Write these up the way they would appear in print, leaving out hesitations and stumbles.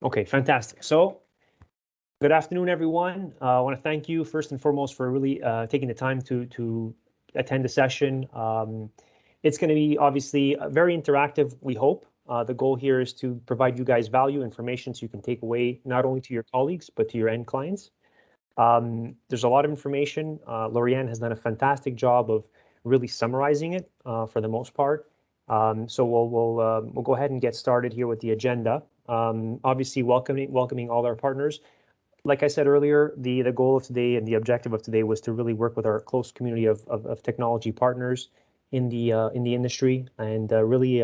Okay, fantastic. So good afternoon, everyone. I want to thank you first and foremost for really taking the time to attend the session. It's going to be obviously very interactive, we hope. The goal here is to provide you guys value information so you can take away not only to your colleagues, but to your end clients. There's a lot of information. Laurianne has done a fantastic job of really summarizing it for the most part. So we'll go ahead and get started here with the agenda. Obviously, welcoming all our partners. Like I said earlier, the goal of today and the objective of today was to really work with our close community of technology partners in the industry and really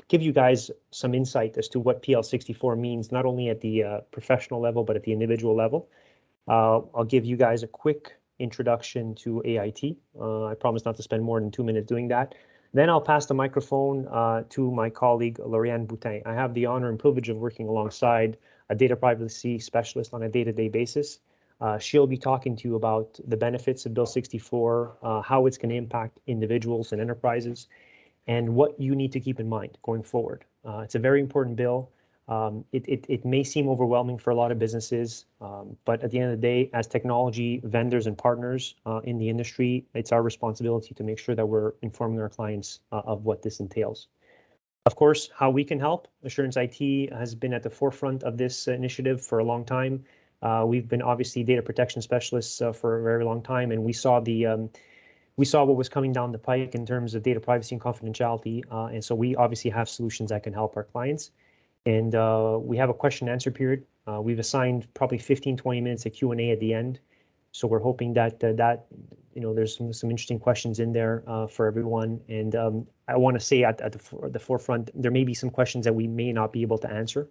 give you guys some insight as to what PL64 means, not only at the professional level, but at the individual level. I'll give you guys a quick introduction to AIT. I promise not to spend more than 2 minutes doing that. Then I'll pass the microphone to my colleague, Laurianne Boutin. I have the honor and privilege of working alongside a data privacy specialist on a day-to-day basis. She'll be talking to you about the benefits of Bill 64, how it's going to impact individuals and enterprises, and what you need to keep in mind going forward. It's a very important bill. It may seem overwhelming for a lot of businesses, but at the end of the day, as technology vendors and partners in the industry, it's our responsibility to make sure that we're informing our clients of what this entails. Of course, how we can help. Assurance IT has been at the forefront of this initiative for a long time. We've been obviously data protection specialists for a very long time, and we saw what was coming down the pike in terms of data privacy and confidentiality, and so we obviously have solutions that can help our clients. And we have a question and answer period. We've assigned probably 15-20 minutes of Q&A at the end. So we're hoping that there's some interesting questions in there for everyone. And I want to say at the forefront, there may be some questions that we may not be able to answer.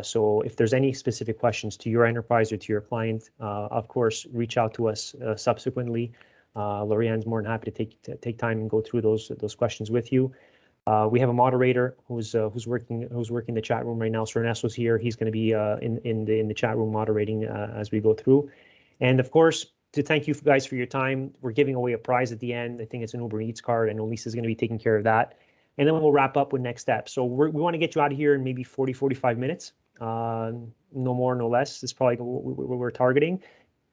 So if there's any specific questions to your enterprise or to your client, of course, reach out to us subsequently. Laurianne's more than happy to take time and go through those questions with you. We have a moderator who's working the chat room right now. So Ernesto's here. He's going to be in the chat room moderating as we go through. And of course, to thank you guys for your time. We're giving away a prize at the end. I think it's an Uber Eats card. I know Lisa's going to be taking care of that. And then we'll wrap up with next steps. So we want to get you out of here in maybe 45 minutes. No more, no less. That's probably what we're targeting.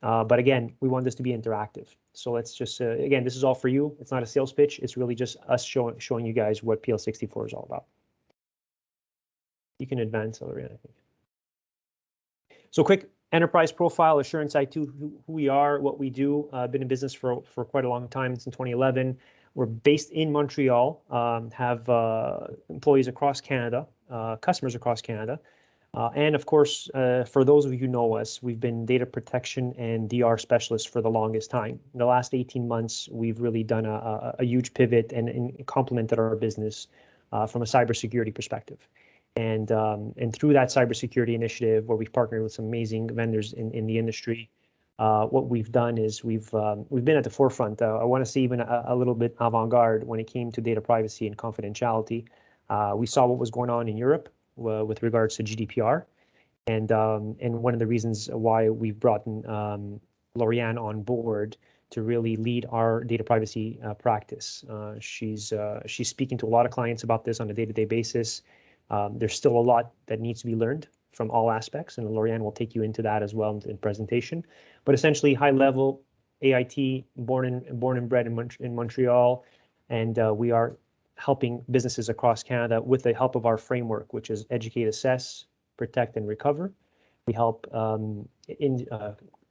But again, we want this to be interactive. So let's just, again, this is all for you. It's not a sales pitch. It's really just us showing you guys what PL64 is all about. You can advance, Laurianne, I think. So quick enterprise profile, Assurance IT, who we are, what we do. Been in business for quite a long time, since 2011. We're based in Montreal, have employees across Canada, customers across Canada. And of course, for those of you who know us, we've been data protection and DR specialists for the longest time. In the last 18 months, we've really done a huge pivot and complemented our business from a cybersecurity perspective. And through that cybersecurity initiative, where we've partnered with some amazing vendors in the industry, what we've done is we've been at the forefront. I want to say even a little bit avant-garde when it came to data privacy and confidentiality. We saw what was going on in Europe with regards to GDPR, and one of the reasons why we've brought Laurianne on board to really lead our data privacy practice. She's speaking to a lot of clients about this on a day-to-day basis. There's still a lot that needs to be learned from all aspects, and Laurianne will take you into that as well in presentation. But essentially, high level, AIT, born and bred in Montreal, and we are helping businesses across Canada with the help of our framework, which is educate, assess, protect, and recover. We help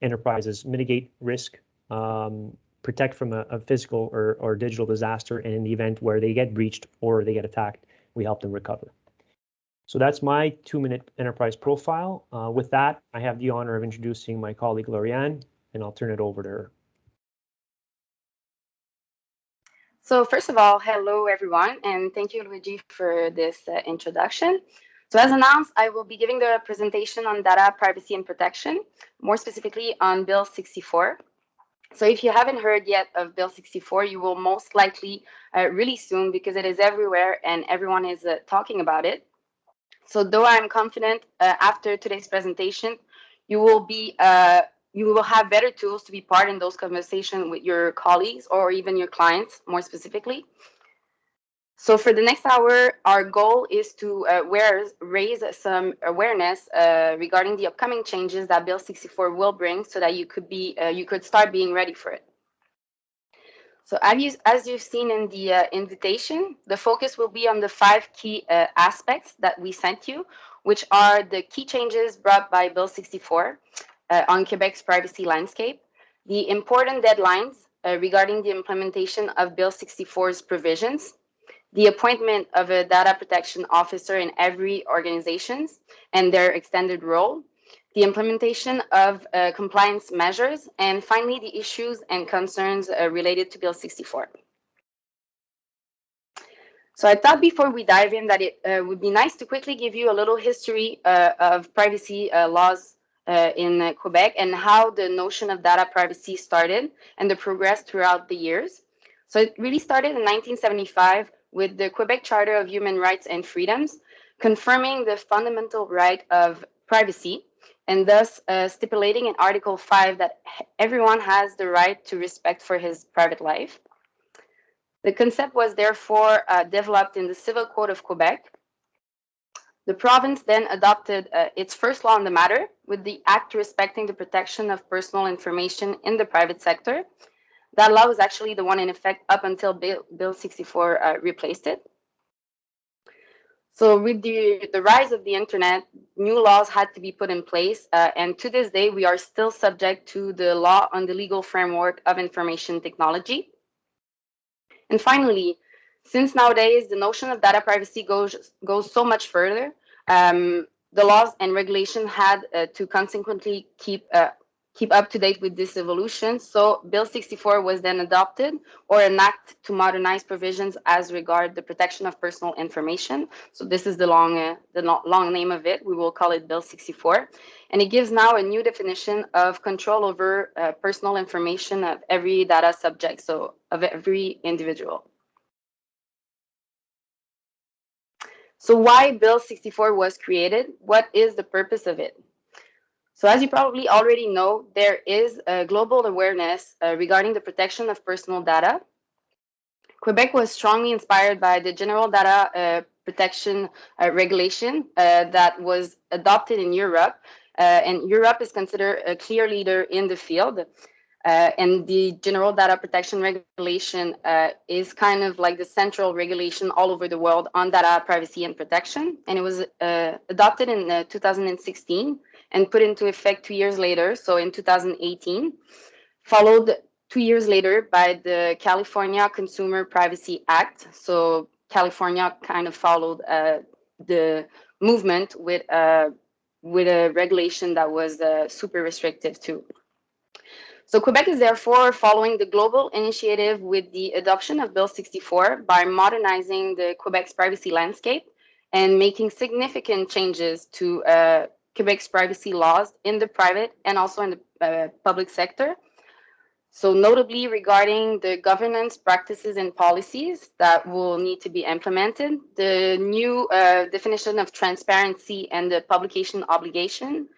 enterprises mitigate risk, protect from a physical or digital disaster, and in the event where they get breached or they get attacked, we help them recover. So that's my 2-minute enterprise profile. With that, I have the honor of introducing my colleague Laurianne, and I'll turn it over to her. So first of all, hello everyone, and thank you, Luigi, for this introduction. So as announced, I will be giving the presentation on data privacy and protection, more specifically on Bill 64. So if you haven't heard yet of Bill 64, you will most likely really soon, because it is everywhere and everyone is talking about it. So though I'm confident after today's presentation, you will have better tools to be part in those conversations with your colleagues or even your clients, more specifically. So for the next hour, our goal is to raise some awareness regarding the upcoming changes that Bill 64 will bring, so that you could start being ready for it. So as you've seen in the invitation, the focus will be on the 5 key aspects that we sent you, which are the key changes brought by Bill 64 on Quebec's privacy landscape, the important deadlines regarding the implementation of Bill 64's provisions, the appointment of a data protection officer in every organization and their extended role, the implementation of compliance measures, and finally, the issues and concerns related to Bill 64. So I thought before we dive in that it would be nice to quickly give you a little history of privacy laws in Quebec and how the notion of data privacy started and the progress throughout the years. So it really started in 1975 with the Quebec Charter of Human Rights and Freedoms, confirming the fundamental right of privacy, and thus stipulating in Article 5 that everyone has the right to respect for his private life. The concept was therefore developed in the Civil Code of Quebec. The province then adopted its first law on the matter, with the Act respecting the protection of personal information in the private sector. That law was actually the one in effect up until Bill 64 replaced it. So with the rise of the internet, new laws had to be put in place. And to this day, we are still subject to the law on the legal framework of information technology. And finally, since nowadays the notion of data privacy goes so much further, the laws and regulation had to consequently keep up to date with this evolution. So Bill 64 was then adopted, or an act to modernize provisions as regard the protection of personal information. So this is the long name of it. We will call it Bill 64. And it gives now a new definition of control over personal information of every data subject, so of every individual. So why Bill 64 was created? What is the purpose of it? So as you probably already know, there is a global awareness regarding the protection of personal data. Quebec was strongly inspired by the General Data Protection Regulation that was adopted in Europe. And Europe is considered a clear leader in the field. And the General Data Protection Regulation is kind of like the central regulation all over the world on data privacy and protection. And it was adopted in 2016 and put into effect 2 years later, so in 2018, followed 2 years later by the California Consumer Privacy Act. So California kind of followed the movement with a regulation that was super restrictive too. So Quebec is therefore following the global initiative with the adoption of Bill 64 by modernizing the Quebec's privacy landscape and making significant changes to Quebec's privacy laws in the private and also in the public sector. So notably regarding the governance practices and policies that will need to be implemented, the new definition of transparency and the publication obligation,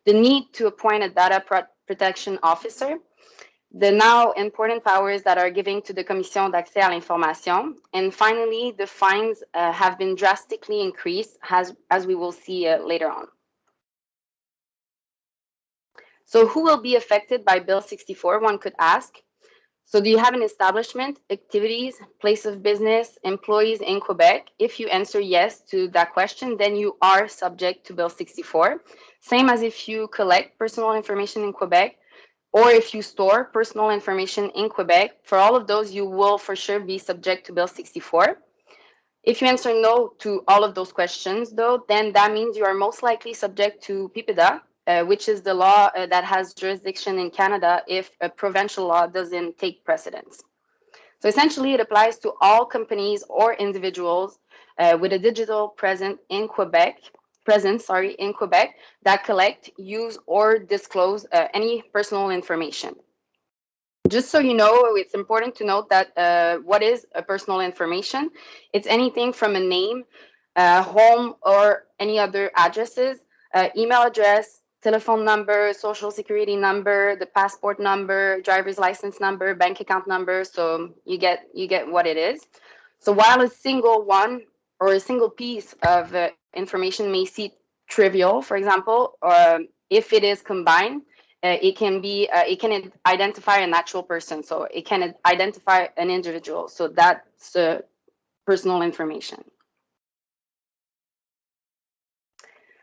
the need to appoint a data protection officer, the now important powers that are given to the Commission d'accès à l'information, and finally, the fines have been drastically increased, as we will see later on. So who will be affected by Bill 64, one could ask. So do you have an establishment, activities, place of business, employees in Quebec? If you answer yes to that question, then you are subject to Bill 64. Same as if you collect personal information in Quebec, or if you store personal information in Quebec. For all of those, you will for sure be subject to Bill 64. If you answer no to all of those questions, though, then that means you are most likely subject to PIPEDA, which is the law that has jurisdiction in Canada if a provincial law doesn't take precedence. So essentially, it applies to all companies or individuals with a digital presence in Quebec that collect, use, or disclose any personal information. Just so you know, it's important to note that what is a personal information? It's anything from a name, home, or any other addresses, email address, telephone number, social security number, the passport number, driver's license number, bank account number. So you get what it is. So while a single one or a single piece of information may seem trivial, for example, if it is combined, it can identify an actual person. So it can identify an individual. So that's personal information.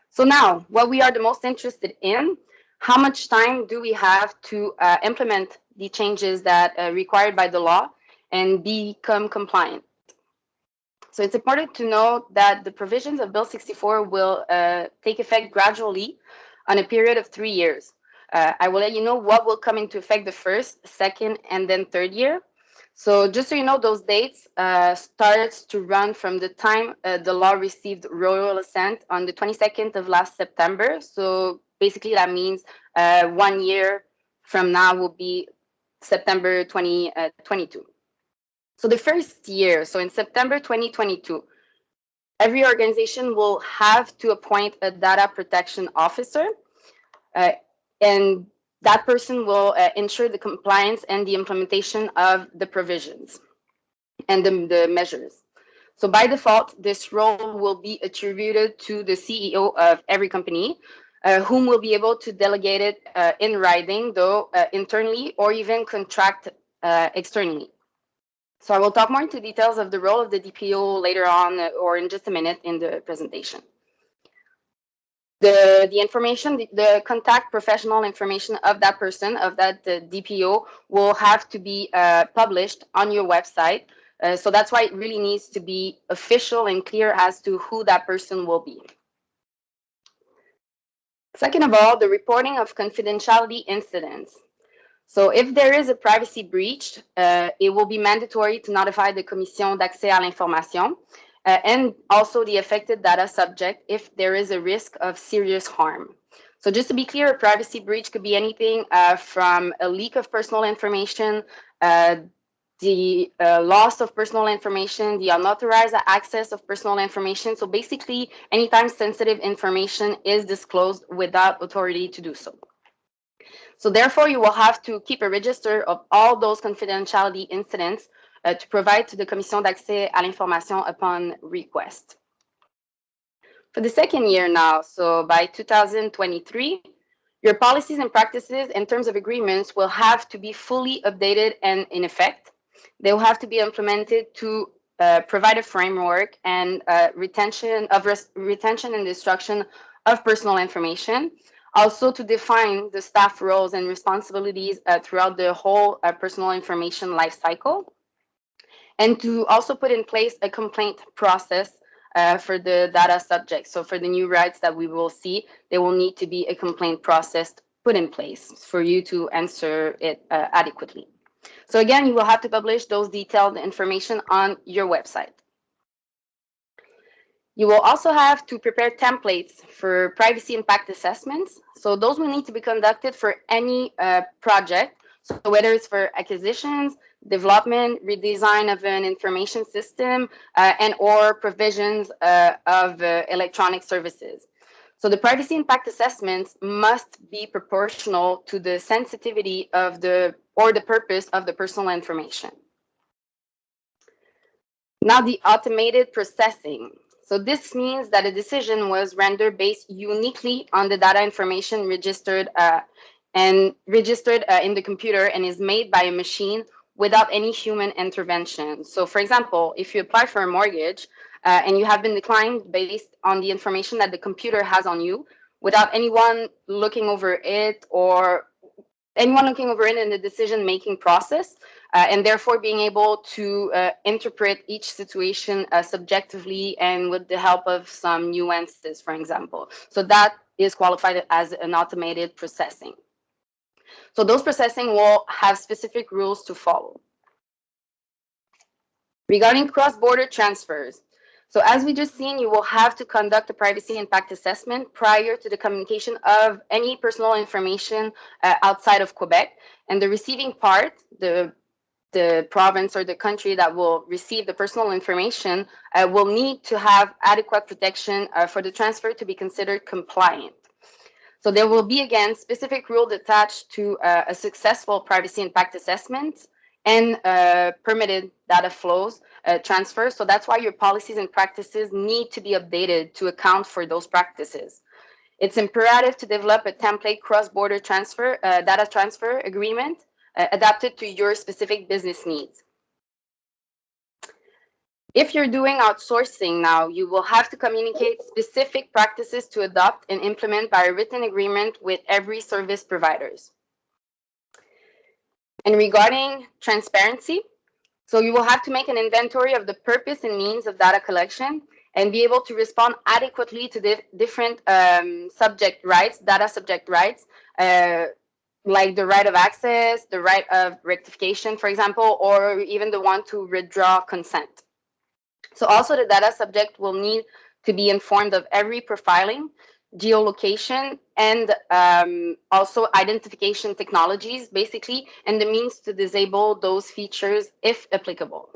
So now, what we are the most interested in, how much time do we have to implement the changes that are required by the law and become compliant? So it's important to note that the provisions of Bill 64 will take effect gradually on a period of 3 years. I will let you know what will come into effect the first, second, and then third year. So just so you know, those dates starts to run from the time the law received royal assent on the 22nd of last September. So basically that means 1 year from now will be September 2022. So the first year, so in September 2022, every organization will have to appoint a data protection officer, and that person will ensure the compliance and the implementation of the provisions and the measures. So by default, this role will be attributed to the CEO of every company, whom will be able to delegate it in writing, though internally, or even contract externally. So I will talk more into details of the role of the DPO later on, or in just a minute in the presentation. The information, the contact professional information of that person, of that DPO, will have to be published on your website. So that's why it really needs to be official and clear as to who that person will be. Second of all, the reporting of confidentiality incidents. So if there is a privacy breach, it will be mandatory to notify the Commission d'accès à l'information and also the affected data subject if there is a risk of serious harm. So just to be clear, a privacy breach could be anything from a leak of personal information, the loss of personal information, the unauthorized access of personal information. So basically, anytime sensitive information is disclosed without authority to do so. So therefore, you will have to keep a register of all those confidentiality incidents to provide to the Commission d'accès à l'information upon request. For the second year now, so by 2023, your policies and practices in terms of agreements will have to be fully updated and in effect. They will have to be implemented to provide a framework and retention and destruction of personal information. Also to define the staff roles and responsibilities throughout the whole personal information lifecycle. And to also put in place a complaint process for the data subjects. So for the new rights that we will see, there will need to be a complaint process put in place for you to answer it adequately. So again, you will have to publish those detailed information on your website. You will also have to prepare templates for privacy impact assessments. So those will need to be conducted for any project. So whether it's for acquisitions, development, redesign of an information system, and or provisions of electronic services. So the privacy impact assessments must be proportional to the sensitivity of the purpose of the personal information. Now the automated processing. So this means that a decision was rendered based uniquely on the data information registered in the computer and is made by a machine without any human intervention. So for example, if you apply for a mortgage and you have been declined based on the information that the computer has on you without anyone looking over it or anyone looking over it in the decision-making process, and therefore being able to interpret each situation subjectively and with the help of some nuances, for example. So that is qualified as an automated processing. So those processing will have specific rules to follow. Regarding cross-border transfers, so as we just seen, you will have to conduct a privacy impact assessment prior to the communication of any personal information outside of Quebec. And the receiving part, the province or the country that will receive the personal information will need to have adequate protection for the transfer to be considered compliant. So there will be, again, specific rules attached to a successful privacy impact assessment and permitted data flows transfer. So that's why your policies and practices need to be updated to account for those practices. It's imperative to develop a template cross-border transfer, data transfer agreement adapted to your specific business needs. If you're doing outsourcing now, you will have to communicate specific practices to adopt and implement by a written agreement with every service providers. And regarding transparency, so you will have to make an inventory of the purpose and means of data collection and be able to respond adequately to the different subject rights, data subject rights, like the right of access, the right of rectification, for example, or even the one to withdraw consent. So also the data subject will need to be informed of every profiling, geolocation, and also identification technologies, basically, and the means to disable those features if applicable.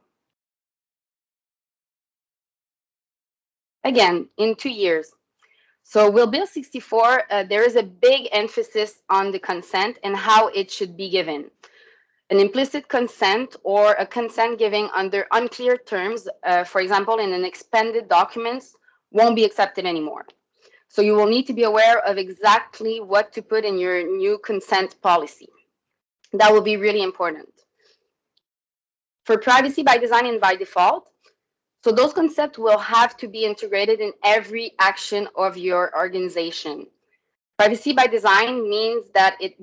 Again, in 2 years. So with Bill 64, there is a big emphasis on the consent and how it should be given. An implicit consent or a consent given under unclear terms, for example, in an expanded documents, won't be accepted anymore. So you will need to be aware of exactly what to put in your new consent policy. That will be really important. For privacy by design and by default, so those concepts will have to be integrated in every action of your organization. Privacy by design means that it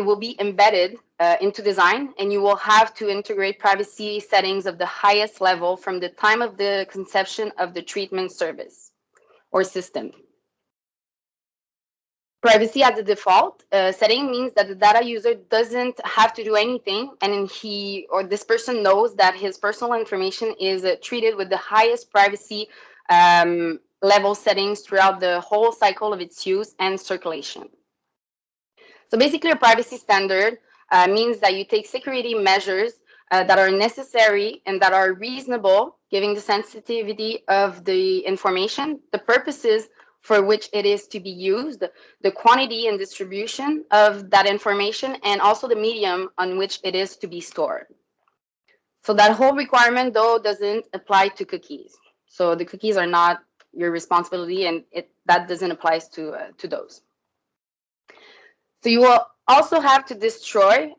will be embedded into design, and you will have to integrate privacy settings of the highest level from the time of the conception of the treatment service or system. Privacy at the default setting means that the data user doesn't have to do anything, and he or this person knows that his personal information is treated with the highest privacy level settings throughout the whole cycle of its use and circulation. So basically, a privacy standard means that you take security measures that are necessary and that are reasonable, given the sensitivity of the information, the purposes for which it is to be used, the quantity and distribution of that information, and also the medium on which it is to be stored. So that whole requirement, though, doesn't apply to cookies. So the cookies are not your responsibility, and that doesn't apply to those. So you will also have to destroy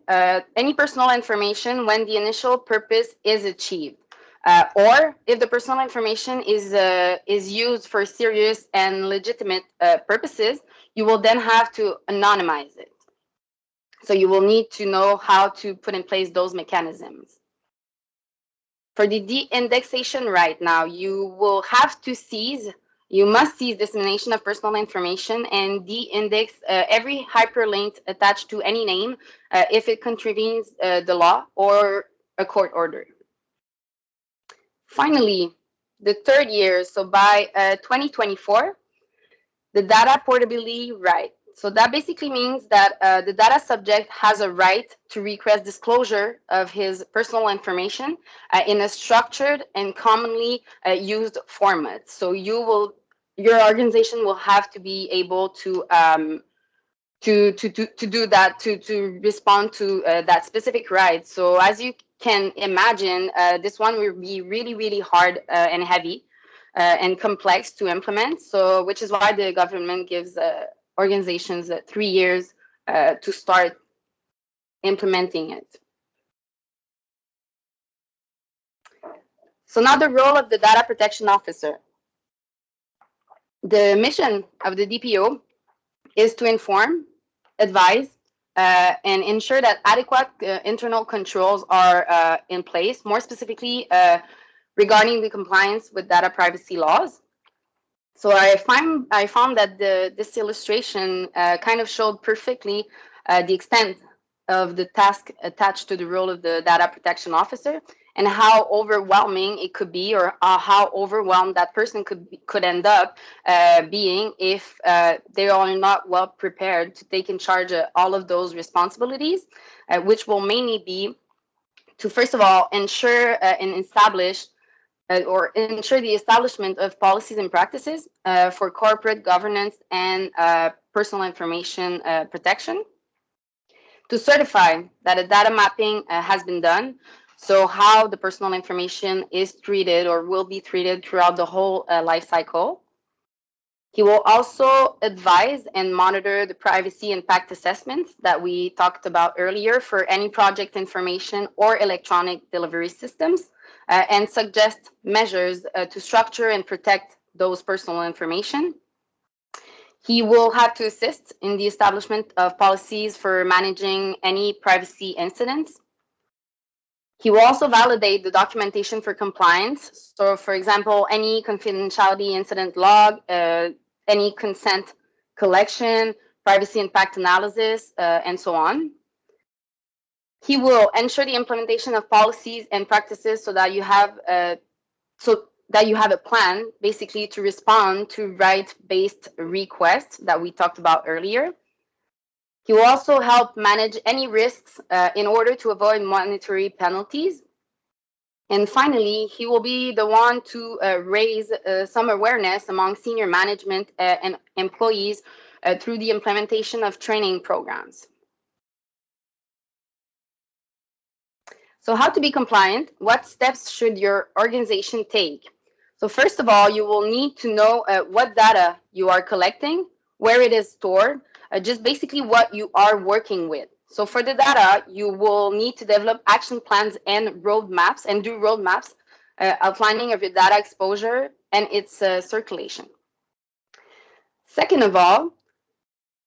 any personal information when the initial purpose is achieved. Or if the personal information is used for serious and legitimate purposes, you will then have to anonymize it. So you will need to know how to put in place those mechanisms. For the de-indexation right now, you will have to you must cease dissemination of personal information and de-index every hyperlink attached to any name if it contravenes the law or a court order. Finally, the third year, so by 2024, the data portability right. So that basically means that the data subject has a right to request disclosure of his personal information in a structured and commonly used format. So your organization will have to be able to do that, to respond to that specific right. So as you can imagine, this one will be really, really hard and heavy and complex to implement. So which is why the government gives organizations 3 years to start implementing it. So now the role of the data protection officer. The mission of the DPO is to inform, advise, and ensure that adequate internal controls are in place, more specifically regarding the compliance with data privacy laws. So I found that this illustration kind of showed perfectly the extent of the task attached to the role of the data protection officer and how overwhelming it could be, or how overwhelmed that person could end up being if they are not well prepared to take in charge of all of those responsibilities, which will mainly be to, first of all, ensure and establish or ensure the establishment of policies and practices for corporate governance and personal information protection. to certify that a data mapping has been done, so how the personal information is treated or will be treated throughout the whole life cycle. He will also advise and monitor the privacy impact assessments that we talked about earlier for any project information or electronic delivery systems, and suggest measures to structure and protect those personal information. He will have to assist in the establishment of policies for managing any privacy incidents. He will also validate the documentation for compliance. So, for example, any confidentiality incident log, any consent collection, privacy impact analysis, and so on. He will ensure the implementation of policies and practices so that you have a plan, basically, to respond to right-based requests that we talked about earlier. He will also help manage any risks in order to avoid monetary penalties. And finally, he will be the one to raise some awareness among senior management and employees through the implementation of training programs. So how to be compliant? What steps should your organization take? So first of all, you will need to know what data you are collecting, where it is stored, just basically what you are working with. So for the data, you will need to develop action plans and roadmaps and do roadmaps outlining of your data exposure and its circulation. Second of all,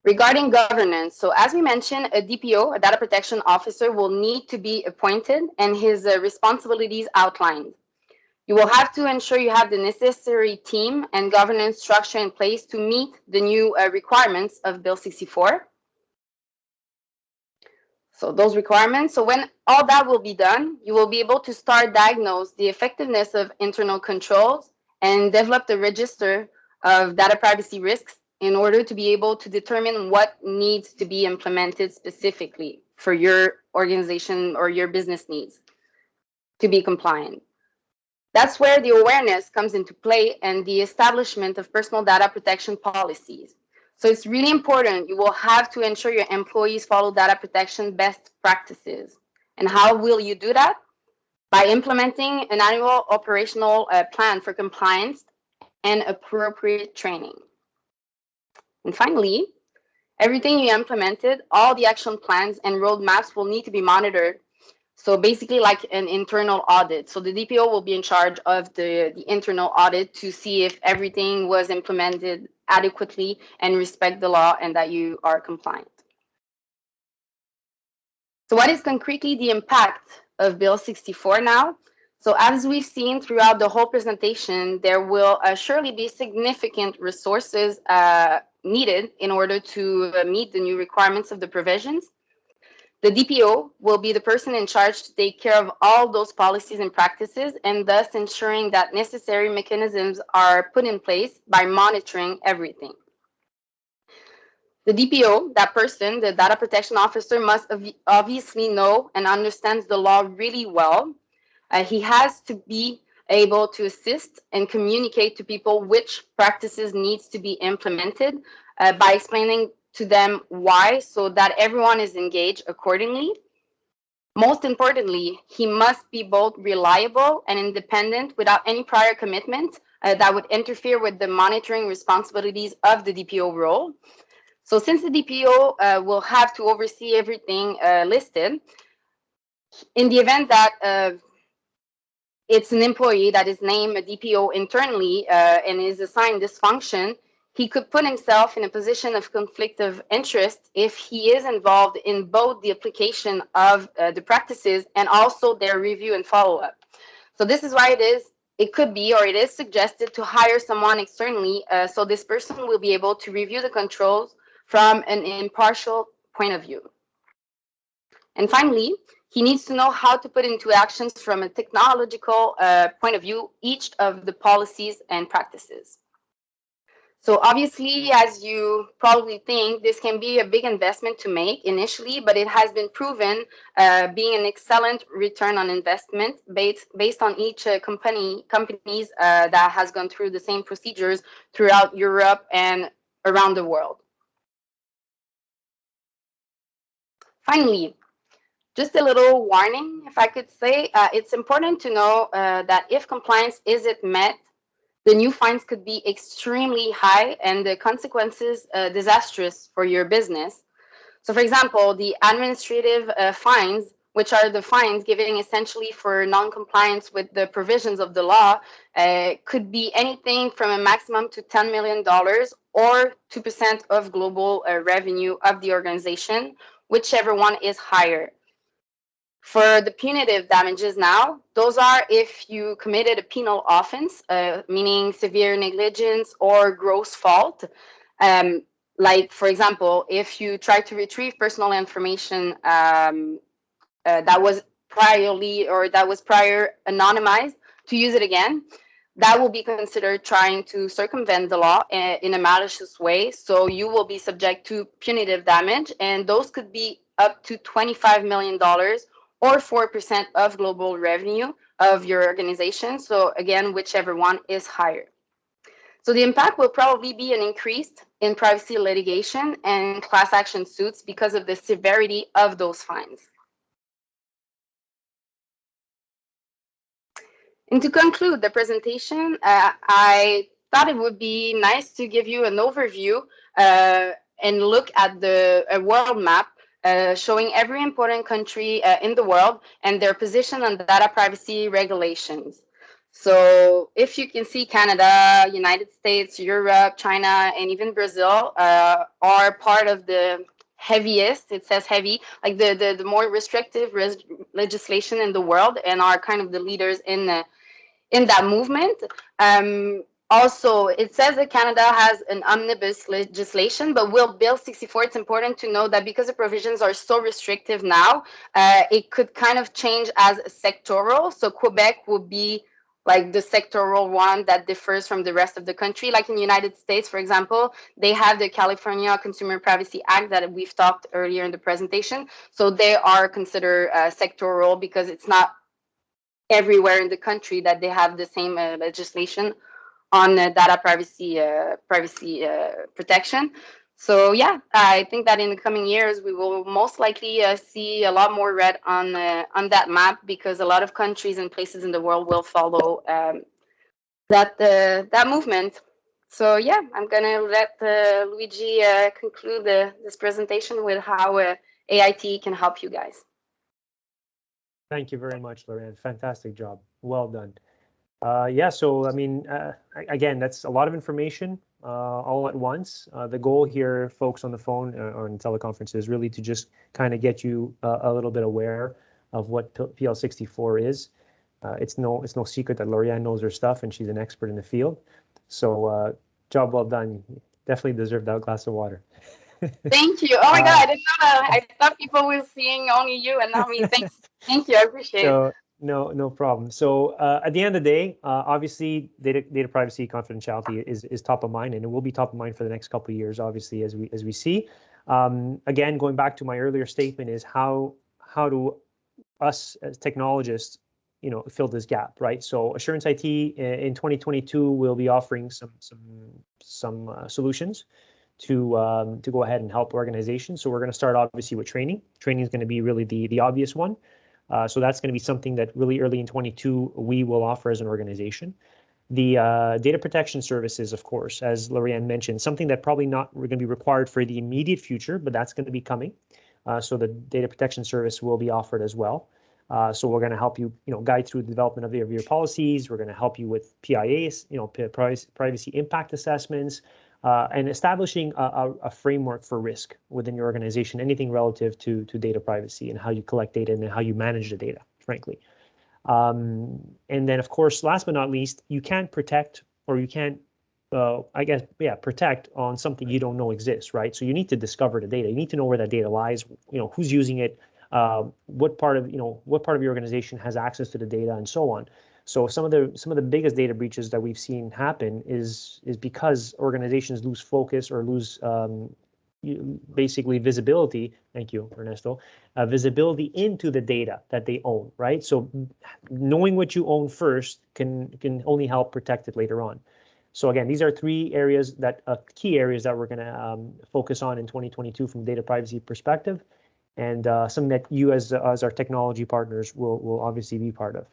regarding governance, so as we mentioned, a DPO, a data protection officer, will need to be appointed and his responsibilities outlined. You will have to ensure you have the necessary team and governance structure in place to meet the new requirements of Bill 64. So those requirements, so when all that will be done, you will be able to start diagnose the effectiveness of internal controls and develop the register of data privacy risks in order to be able to determine what needs to be implemented specifically for your organization or your business needs to be compliant. That's where the awareness comes into play and the establishment of personal data protection policies. So it's really important. You will have to ensure your employees follow data protection best practices. And how will you do that? By implementing an annual operational plan for compliance and appropriate training. And finally, everything you implemented, all the action plans and roadmaps will need to be monitored. So basically like an internal audit. So the DPO will be in charge of the internal audit to see if everything was implemented adequately and respect the law and that you are compliant. So what is concretely the impact of Bill 64 now? So as we've seen throughout the whole presentation, there will surely be significant resources needed in order to meet the new requirements of the provisions. The DPO will be the person in charge to take care of all those policies and practices, and thus ensuring that necessary mechanisms are put in place by monitoring everything. The DPO, that person, the data protection officer, must obviously know and understands the law really well. He has to be able to assist and communicate to people which practices needs to be implemented by explaining to them why, so that everyone is engaged accordingly. Most importantly, he must be both reliable and independent without any prior commitment that would interfere with the monitoring responsibilities of the DPO role. So since the DPO will have to oversee everything listed, in the event that it's an employee that is named a DPO internally and is assigned this function, he could put himself in a position of conflict of interest if he is involved in both the application of the practices and also their review and follow-up. So this is why it could be, or it is suggested to hire someone externally so this person will be able to review the controls from an impartial point of view. And finally, he needs to know how to put into actions from a technological point of view each of the policies and practices. So obviously, as you probably think, this can be a big investment to make initially, but it has been proven being an excellent return on investment based on each companies that has gone through the same procedures throughout Europe and around the world. Finally, just a little warning, if I could say, it's important to know that if compliance isn't met, the new fines could be extremely high and the consequences disastrous for your business. So, for example, the administrative fines, which are the fines given essentially for non-compliance with the provisions of the law, could be anything from a maximum to $10 million or 2% of global revenue of the organization, whichever one is higher. For the punitive damages now, those are if you committed a penal offense, meaning severe negligence or gross fault. Like, for example, if you try to retrieve personal information that was prior anonymized to use it again, that will be considered trying to circumvent the law in a malicious way. So you will be subject to punitive damage, and those could be up to $25 million or 4% of global revenue of your organization. So again, whichever one is higher. So the impact will probably be an increase in privacy litigation and class action suits because of the severity of those fines. And to conclude the presentation, I thought it would be nice to give you an overview and look at the world map showing every important country in the world and their position on data privacy regulations. So if you can see, Canada, United States, Europe, China, and even Brazil are part of the heaviest, it says heavy, like the more restrictive legislation in the world, and are kind of the leaders in that movement. Also, it says that Canada has an omnibus legislation, but with Bill 64, it's important to know that because the provisions are so restrictive now, it could kind of change as sectoral. So Quebec would be like the sectoral one that differs from the rest of the country. Like in the United States, for example, they have the California Consumer Privacy Act that we've talked earlier in the presentation. So they are considered sectoral because it's not everywhere in the country that they have the same legislation on data privacy protection. So yeah, I think that in the coming years we will most likely see a lot more red on that map, because a lot of countries and places in the world will follow that movement. So yeah, I'm gonna let Luigi conclude this presentation with how AIT can help you guys. Thank you very much, Laurianne. Fantastic job. Well done. Yeah, so I mean, again, that's a lot of information all at once. The goal here, folks on the phone or in teleconference, is really to just kind of get you a little bit aware of what PL64 is. It's no secret that Laurianne knows her stuff and she's an expert in the field. So job well done. You definitely deserve that glass of water. Thank you. Oh my God, I didn't know that. I thought people were seeing only you and not me. Thanks. Thank you. I appreciate it. No problem. So at the end of the day, obviously, data privacy confidentiality is top of mind, and it will be top of mind for the next couple of years, obviously, as we see. Again, going back to my earlier statement, is how do us as technologists, fill this gap, right? So Assurance IT in 2022 will be offering some solutions to go ahead and help organizations. So we're going to start obviously with training. Training is going to be really the obvious one. So that's going to be something that really early in 22 we will offer as an organization. The data protection services, of course, as Laurianne mentioned, something that probably not going to be required for the immediate future, but that's going to be coming. So the data protection service will be offered as well. So we're going to help you, guide through the development of your policies. We're going to help you with PIAs, privacy impact assessments, and establishing a framework for risk within your organization, anything relative to data privacy and how you collect data and how you manage the data, frankly. And then, of course, last but not least, you can't protect, or you can't, protect on something you don't know exists, right? So you need to discover the data. You need to know where that data lies, who's using it, what part of your organization has access to the data, and so on. So some of the biggest data breaches that we've seen happen is because organizations lose focus or lose basically visibility. Thank you, Ernesto. Visibility into the data that they own, right? So knowing what you own first can only help protect it later on. So again, these are three areas key areas that we're going to focus on in 2022 from a data privacy perspective. and something that you as our technology partners will obviously be part of.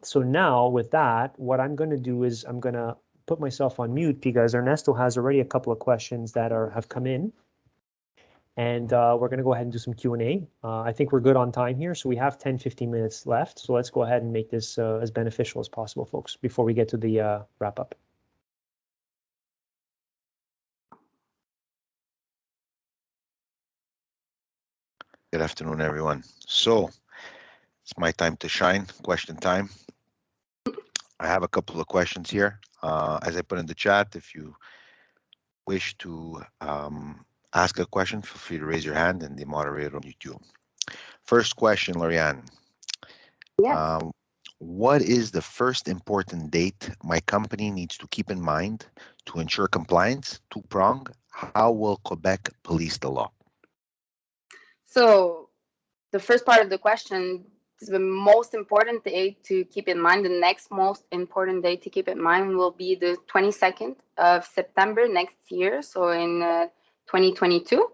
So now with that, what I'm going to do is I'm going to put myself on mute because Ernesto has already a couple of questions that have come in. And we're going to go ahead and do some Q&A. I think we're good on time here. So we have 10, 15 minutes left. So let's go ahead and make this as beneficial as possible, folks, before we get to the wrap up. Good afternoon, everyone. So it's my time to shine, question time. I have a couple of questions here. As I put in the chat, if you wish to ask a question, feel free to raise your hand and the moderator will mute you. First question, Laurianne. Yeah. What is the first important date my company needs to keep in mind to ensure compliance? Two-prong. How will Quebec police the law? So the first part of the question is the most important date to keep in mind. The next most important date to keep in mind will be the 22nd of September next year. So in 2022.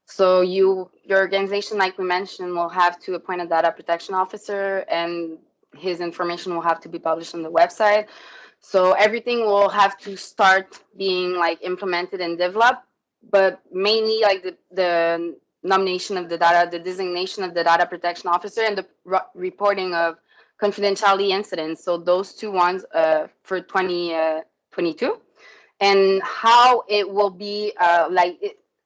So your organization, like we mentioned, will have to appoint a data protection officer, and his information will have to be published on the website. So everything will have to start being like implemented and developed, but mainly like the nomination of the data, the designation of the data protection officer, and the reporting of confidentiality incidents. So those two ones for 2022. And how it will be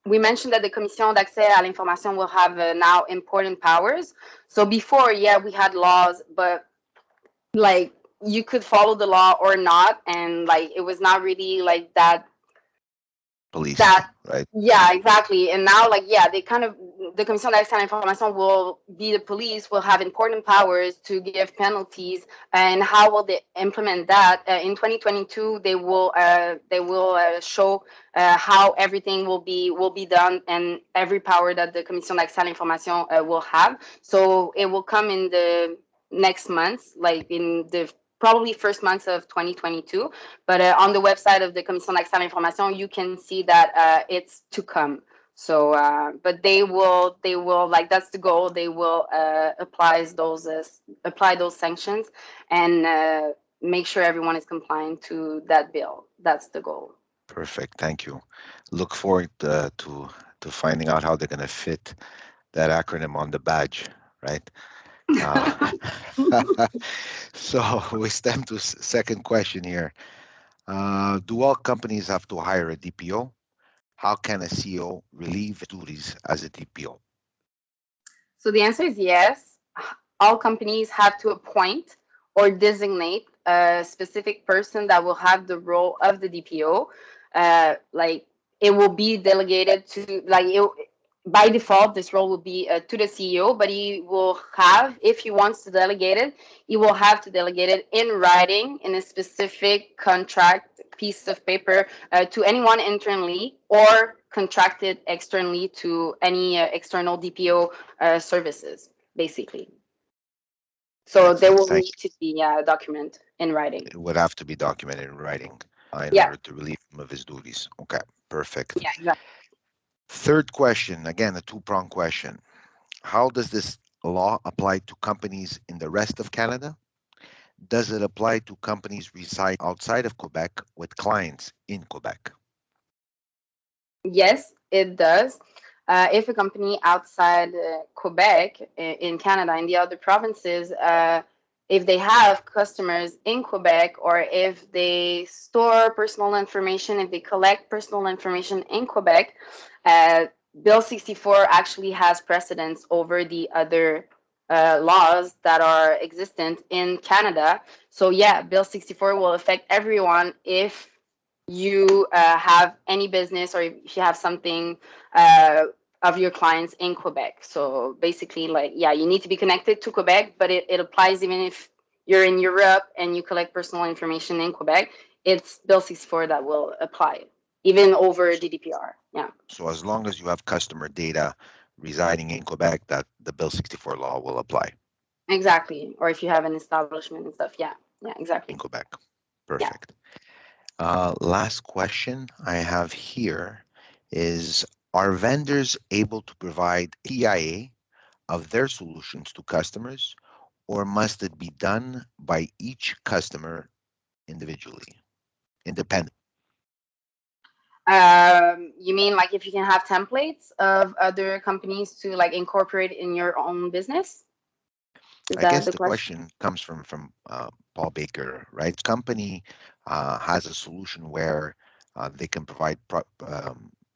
we mentioned that the Commission d'accès à l'information will have now important powers. So before, yeah, we had laws, but like you could follow the law or not, and like it was not really like that. Police, right? Yeah, exactly. And now, like, yeah, they kind of, the Commission d'accès à l'information will be the police, will have important powers to give penalties. And how will they implement that? In 2022, they will show how everything will be done, and every power that the Commission d'accès à l'information will have. So it will come in the next months, like in the probably first months of 2022, but on the website of the Commission d'accès à l'information, you can see that it's to come. So, but they will like, that's the goal. They will apply those sanctions and make sure everyone is compliant to that bill. That's the goal. Perfect. Thank you. Look forward to finding out how they're going to fit that acronym on the badge, right? So we stem to second question here. Do all companies have to hire a DPO? How can a CEO relieve duties as a DPO? So the answer is yes. All companies have to appoint or designate a specific person that will have the role of the DPO. Like it will be delegated to, like, by default, this role will be to the CEO, but he will have, if he wants to delegate it, he will have to delegate it in writing in a specific contract piece of paper to anyone internally or contracted externally to any external DPO services, basically. So there will need to be a document in writing. It would have to be documented in writing in order to relieve him of his duties. Okay, perfect. Yeah, exactly. Third question, again, a two-pronged question. How does this law apply to companies in the rest of Canada? Does it apply to companies reside outside of Quebec with clients in Quebec? Yes, it does. If a company outside Quebec, in Canada, in the other provinces, if they have customers in Quebec, or if they store personal information, if they collect personal information in Quebec, Bill 64 actually has precedence over the other laws that are existent in Canada. So yeah, Bill 64 will affect everyone if you have any business, or if you have something of your clients in Quebec. So basically, like, yeah, you need to be connected to Quebec, but it applies even if you're in Europe and you collect personal information in Quebec. It's Bill 64 that will apply, even over GDPR. Yeah. So as long as you have customer data residing in Quebec, that the Bill 64 law will apply. Exactly. Or if you have an establishment and stuff. Yeah. Yeah, exactly. In Quebec. Perfect. Yeah. Last question I have here is, Are vendors able to provide PIA of their solutions to customers, or must it be done by each customer individually, independent? You mean like if you can have templates of other companies to like incorporate in your own business? Is I that guess the the question? question comes from Paul Baker, right? Company has a solution where they can provide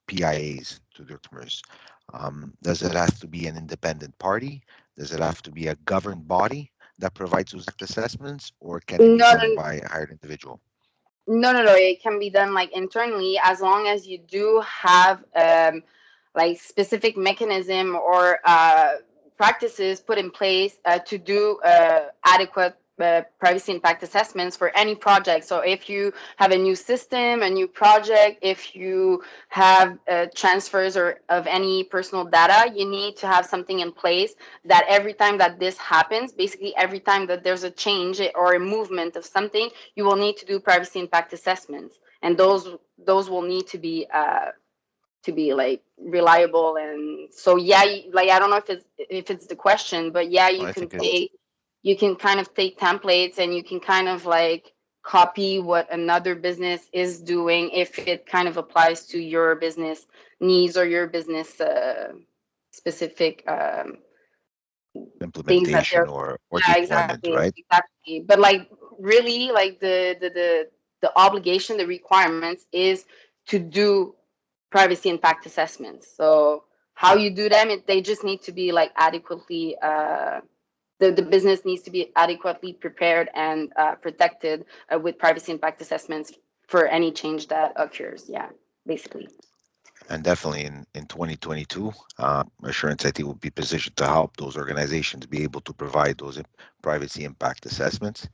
PIAs to their customers. Does it have to be an independent party? Does it have to be a governed body that provides those assessments, or can it be No, done no, by a hired individual? no. It can be done like internally as long as you do have like specific mechanism or practices put in place to do adequate privacy impact assessments for any project. So if you have a new system, a new project, if you have transfers or of any personal data, you need to have something in place that every time that this happens, basically every time that there's a change or a movement of something, you will need to do privacy impact assessments, and those will need to be like reliable. And so yeah, like I don't know if it's the question, but yeah, I think it, you can kind of take templates and you can kind of like copy what another business is doing if it kind of applies to your business needs or your business specific things that implementation they're. or Yeah, deployment, exactly, right? exactly. But like really, like the obligation, the requirements is to do privacy impact assessments. So how you do them, they just need to be like adequately. The business needs to be adequately prepared and protected with privacy impact assessments for any change that occurs. Yeah, basically. And definitely in 2022, Assurance IT will be positioned to help those organizations be able to provide those privacy impact assessments.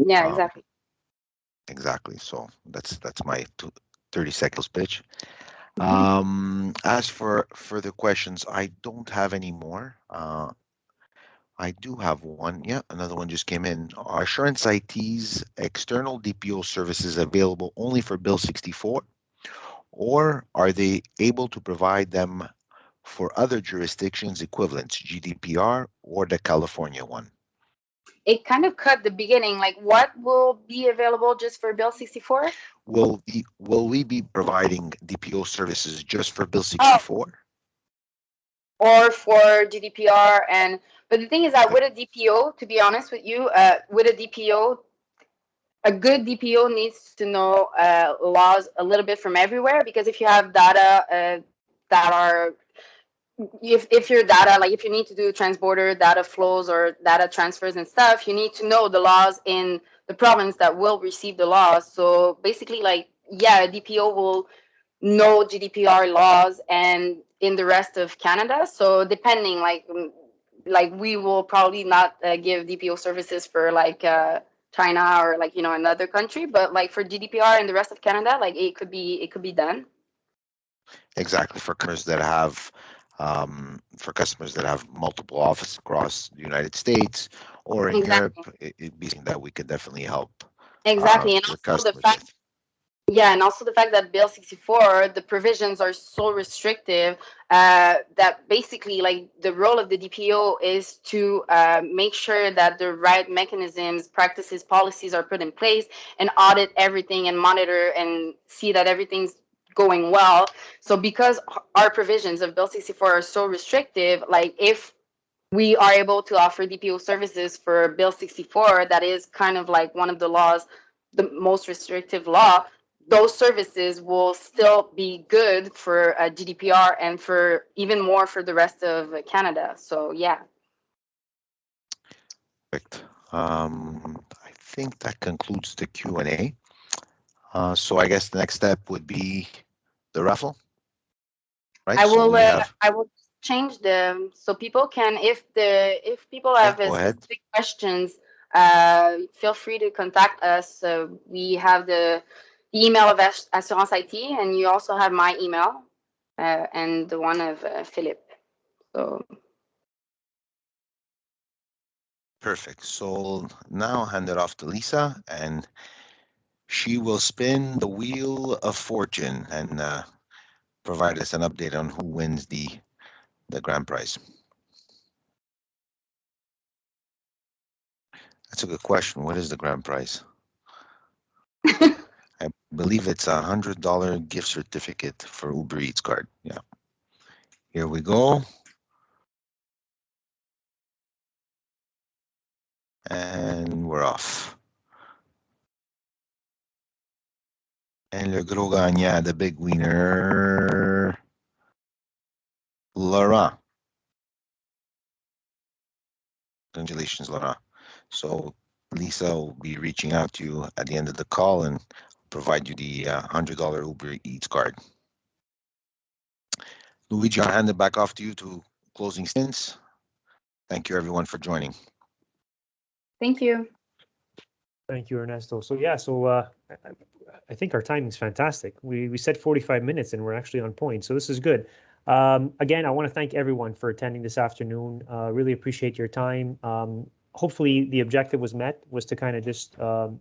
Yeah, Um, exactly. exactly. So that's my 30 seconds pitch. Mhm. As for further questions, I don't have any more. I do have one. Yeah, another one just came in. Are Assurance IT's external DPO services available only for Bill 64, or are they able to provide them for other jurisdictions equivalents, GDPR or the California one? It kind of cut the beginning. Like, what will be available just for Bill 64? Will we be providing DPO services just for Bill Oh, 64? or for GDPR. And but the thing is that with a DPO, to be honest with you, with a DPO, a good DPO needs to know laws a little bit from everywhere, because if you have data that are, if your data, like if you need to do transborder data flows or data transfers and stuff, you need to know the laws in the province that will receive the laws. So basically, like, yeah, a DPO will know GDPR laws and in the rest of Canada. So depending, like we will probably not give DPO services for like China or like another country, but like for GDPR and the rest of Canada, like it could be done. Exactly, for customers that have multiple offices across the United States or in Europe, Exactly. it'd be something that we could definitely help Exactly, and the also the customers fact. with. Yeah, and also the fact that Bill 64, the provisions are so restrictive that basically, like, the role of the DPO is to make sure that the right mechanisms, practices, policies are put in place and audit everything and monitor and see that everything's going well. So because our provisions of Bill 64 are so restrictive, like if we are able to offer DPO services for Bill 64, that is kind of like one of the laws, the most restrictive law, those services will still be good for GDPR and for even more for the rest of Canada. So yeah. Perfect. I think that concludes the Q&A. So I guess the next step would be the raffle, right? I So will we have. I will change them so people can, if people Yeah, have go ahead. specific questions, feel free to contact us. We have the email of Assurance IT, and you also have my email and the one of Philip. So Perfect. So now I'll hand it off to Lisa, and she will spin the wheel of fortune, and provide us an update on who wins the grand prize? That's a good question. What is the grand prize? I believe it's $100 gift certificate for Uber Eats card. Yeah. Here we go. And we're off. And le gros gagnant, the big winner, Laurent. Congratulations, Laurent. So Lisa will be reaching out to you at the end of the call and provide you the $100 Uber Eats card. Luigi, I'll hand it back off to you to closing stints. Thank you, everyone, for joining. Thank you. Thank you, Ernesto. So yeah, I think our timing is fantastic. We said 45 minutes and we're actually on point. So this is good. Again, I want to thank everyone for attending this afternoon. Really appreciate your time. Hopefully the objective was met, was to kind of just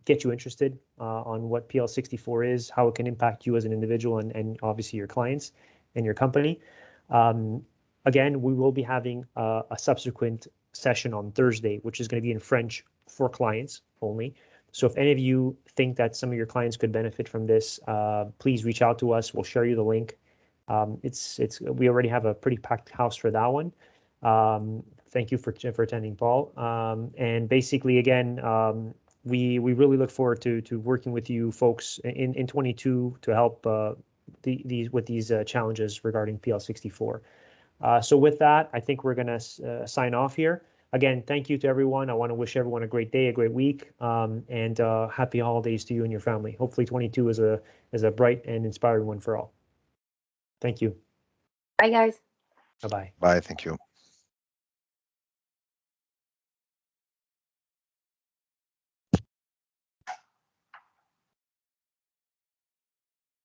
get you interested on what PL64 is, how it can impact you as an individual and obviously your clients and your company. Again, we will be having a subsequent session on Thursday, which is going to be in French for clients only. So if any of you think that some of your clients could benefit from this, please reach out to us. We'll share you the link. We already have a pretty packed house for that one. Thank you for attending, Paul. And basically, again, we really look forward to working with you folks in 22 to help with these challenges regarding PL64. So with that, I think we're going to sign off here. Again, thank you to everyone. I want to wish everyone a great day, a great week, and happy holidays to you and your family. Hopefully 22 is a bright and inspiring one for all. Thank you. Bye, guys. Bye-bye. Bye. Thank you.